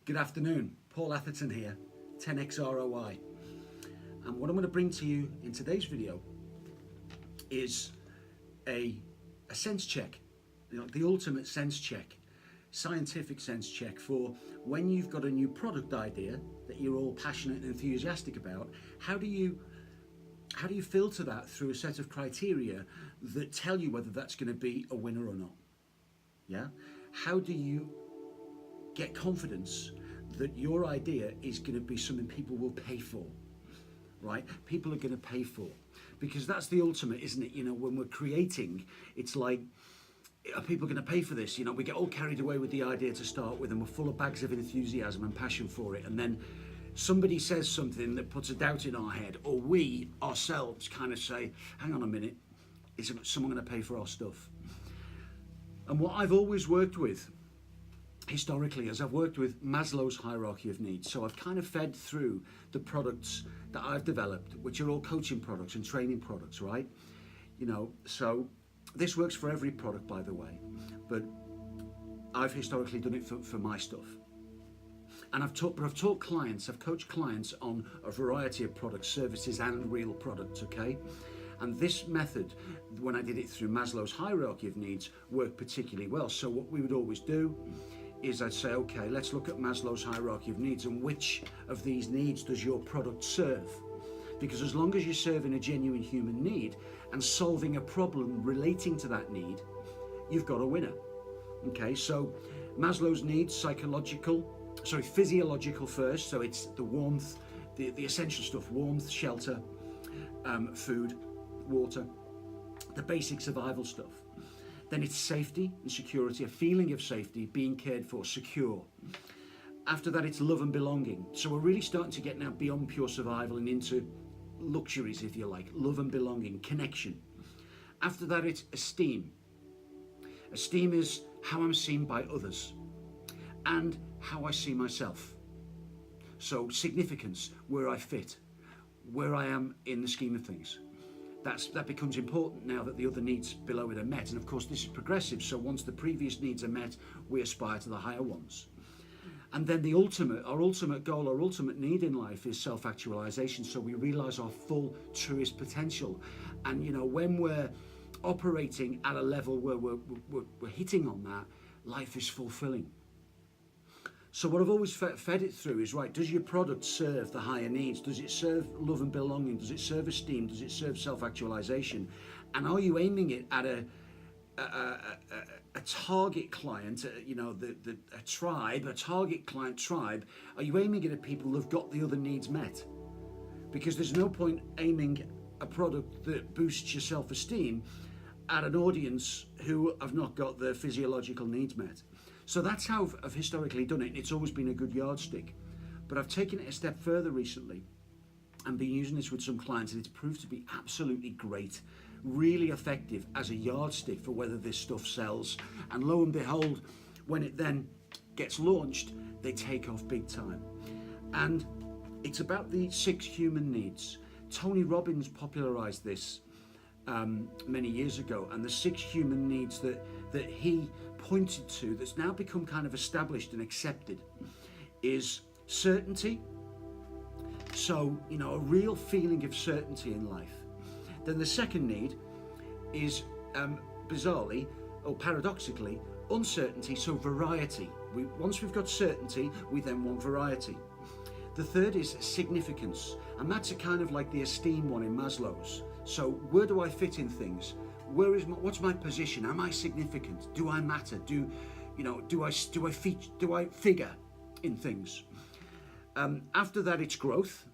Good afternoon, Paul Atherton here, 10x ROI. And what I'm going to bring to you in today's video is a sense check, the ultimate sense check, scientific sense check for when you've got a new product idea that you're all passionate and enthusiastic about. How do you filter that through a set of criteria that tell you whether that's going to be a winner or not? Yeah? How do you get confidence that your idea is going to be something people will pay for, right? People are going to pay for, because that's the ultimate, isn't it? When we're creating, it's like, are people going to pay for this? We get all carried away with the idea to start with, and we're full of bags of enthusiasm and passion for it, and then somebody says something that puts a doubt in our head, or we ourselves kind of say, hang on a minute, is someone going to pay for our stuff? And what I've always worked with historically is I've worked with Maslow's hierarchy of needs. So I've kind of fed through the products that I've developed, which are all coaching products and training products, right? So this works for every product, by the way, but I've historically done it for my stuff. And I've coached clients on a variety of products, services, and real products, okay? And this method, when I did it through Maslow's hierarchy of needs, worked particularly well. So what we would always do is I'd say, okay, let's look at Maslow's hierarchy of needs and which of these needs does your product serve? Because as long as you're serving a genuine human need and solving a problem relating to that need, you've got a winner. Okay, so Maslow's needs, physiological first, so it's the warmth, the essential stuff, warmth, shelter, food, water, the basic survival stuff. Then it's safety and security, a feeling of safety, being cared for, secure. After that, it's love and belonging. So we're really starting to get now beyond pure survival and into luxuries, if you like, love and belonging, connection. After that, it's esteem. Esteem is how I'm seen by others and how I see myself. So significance, where I fit, where I am in the scheme of things. That becomes important now that the other needs below it are met. And of course, this is progressive. So once the previous needs are met, we aspire to the higher ones. And then our ultimate goal, our ultimate need in life is self-actualization. So we realize our full, truest potential. And when we're operating at a level where we're hitting on that, life is fulfilling. So what I've always fed it through is, right, does your product serve the higher needs? Does it serve love and belonging? Does it serve esteem? Does it serve self-actualization? And are you aiming it at a target client, a target client tribe? Are you aiming it at people who've got the other needs met? Because there's no point aiming a product that boosts your self-esteem at an audience who have not got their physiological needs met. So that's how I've historically done it, and it's always been a good yardstick. But I've taken it a step further recently and been using this with some clients, and it's proved to be absolutely great, really effective as a yardstick for whether this stuff sells. And lo and behold, when it then gets launched, they take off big time. And it's about the 6 human needs. Tony Robbins popularized this many years ago, and the 6 human needs that he pointed to, that's now become kind of established and accepted, is certainty. So, a real feeling of certainty in life. Then the second need is, bizarrely or paradoxically, uncertainty, so variety. Once we've got certainty, we then want variety. The third is significance, and that's a kind of like the esteem one in Maslow's. So where do I fit in things? What's my position? Am I significant? Do I matter? Do I figure in things? After that, it's growth.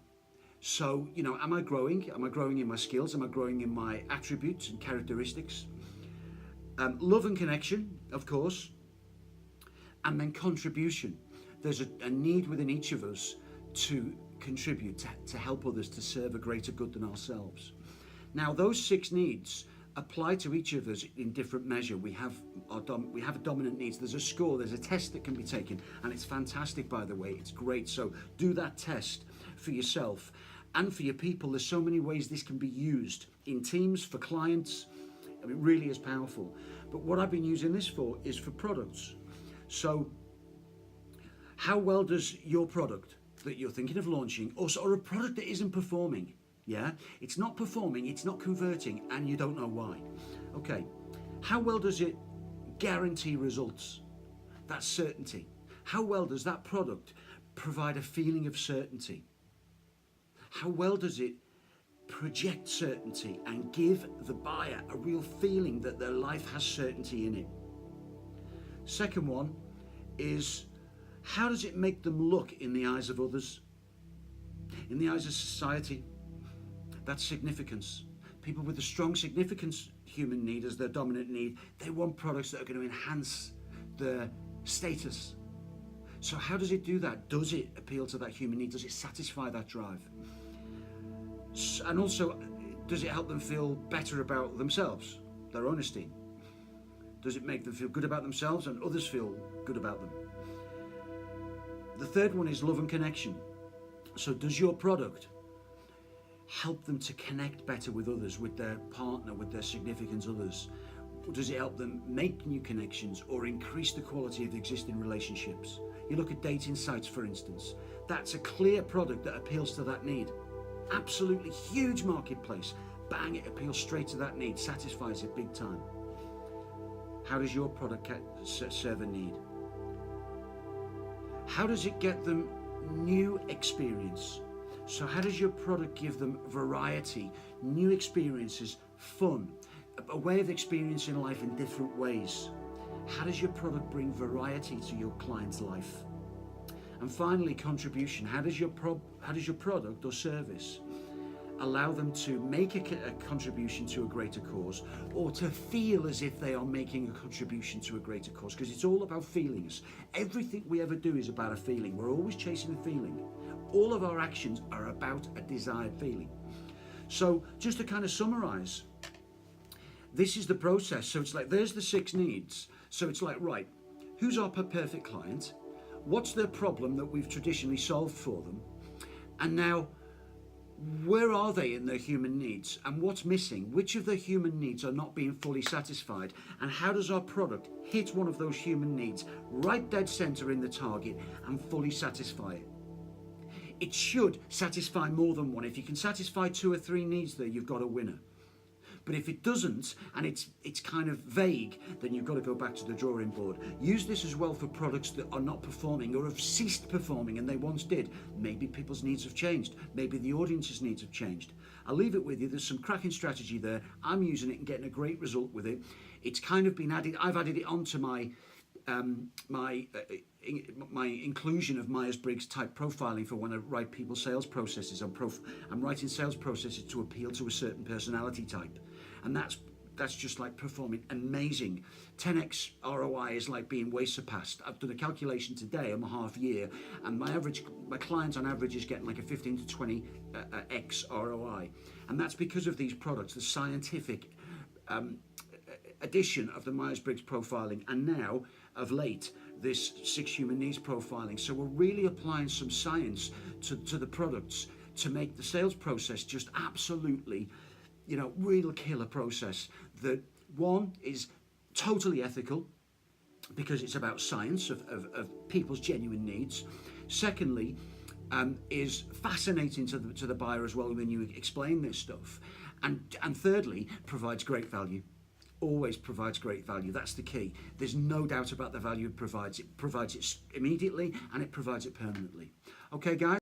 So, am I growing? Am I growing in my skills? Am I growing in my attributes and characteristics? Love and connection, of course. And then contribution. There's a need within each of us to contribute, to help others, to serve a greater good than ourselves. Now, those 6 needs apply to each of us in different measure. We have dominant needs. There's a score, there's a test that can be taken, and it's fantastic, by the way. It's great. So do that test for yourself and for your people. There's so many ways this can be used in teams, for clients. It really is powerful. But what I've been using this for is for products. So How well does your product that you're thinking of launching, or a product that isn't performing, yeah, it's not performing, it's not converting, and you don't know why. Okay, how well does it guarantee results? That's certainty. How well does that product provide a feeling of certainty? How well does it project certainty and give the buyer a real feeling that their life has certainty in it? Second one is, how does it make them look in the eyes of others, in the eyes of society? That's significance. People with a strong significance human need as their dominant need, they want products that are going to enhance their status. So how does it do that? Does it appeal to that human need? Does it satisfy that drive? And also, does it help them feel better about themselves, their own esteem? Does it make them feel good about themselves and others feel good about them? The third one is love and connection. So does your product help them to connect better with others, with their partner, with their significant others? Does it help them make new connections or increase the quality of existing relationships? You look at dating sites, for instance. That's a clear product that appeals to that need. Absolutely huge marketplace. Bang, it appeals straight to that need, satisfies it big time. How does your product serve a need? How does it get them new experience? So how does your product give them variety, new experiences, fun, a way of experiencing life in different ways? How does your product bring variety to your client's life? And finally, contribution. How does your product or service allow them to make a contribution to a greater cause, or to feel as if they are making a contribution to a greater cause? Because it's all about feelings. Everything we ever do is about a feeling. We're always chasing a feeling. All of our actions are about a desired feeling. So just to kind of summarize, this is the process. So it's like, there's the 6 needs. So it's like, right, who's our perfect client? What's their problem that we've traditionally solved for them? And now, where are they in their human needs, and what's missing? Which of their human needs are not being fully satisfied, and how does our product hit one of those human needs right dead center in the target and fully satisfy it? It should satisfy more than one. If you can satisfy 2 or 3 needs there, you've got a winner. But if it doesn't, and it's kind of vague, then you've got to go back to the drawing board. Use this as well for products that are not performing or have ceased performing, and they once did. Maybe people's needs have changed. Maybe the audience's needs have changed. I'll leave it with you. There's some cracking strategy there. I'm using it and getting a great result with it. It's kind of been added. I've added it onto my my inclusion of Myers-Briggs type profiling for when I write people's sales processes. I'm writing sales processes to appeal to a certain personality type, and that's just like performing amazing. 10x ROI is like being way surpassed. I've done a calculation today on my half year, and my client on average is getting like a 15 to 20 x ROI, and that's because of these products, the scientific addition of the Myers-Briggs profiling, and now of late this 6 human needs profiling. So we're really applying some science to the products to make the sales process just absolutely, real killer process. That one is totally ethical because it's about science of people's genuine needs. Secondly, is fascinating to the buyer as well when you explain this stuff. And thirdly, provides great value. Always provides great value. That's the key. There's no doubt about the value it provides. It provides it immediately, and it provides it permanently. Okay, guys?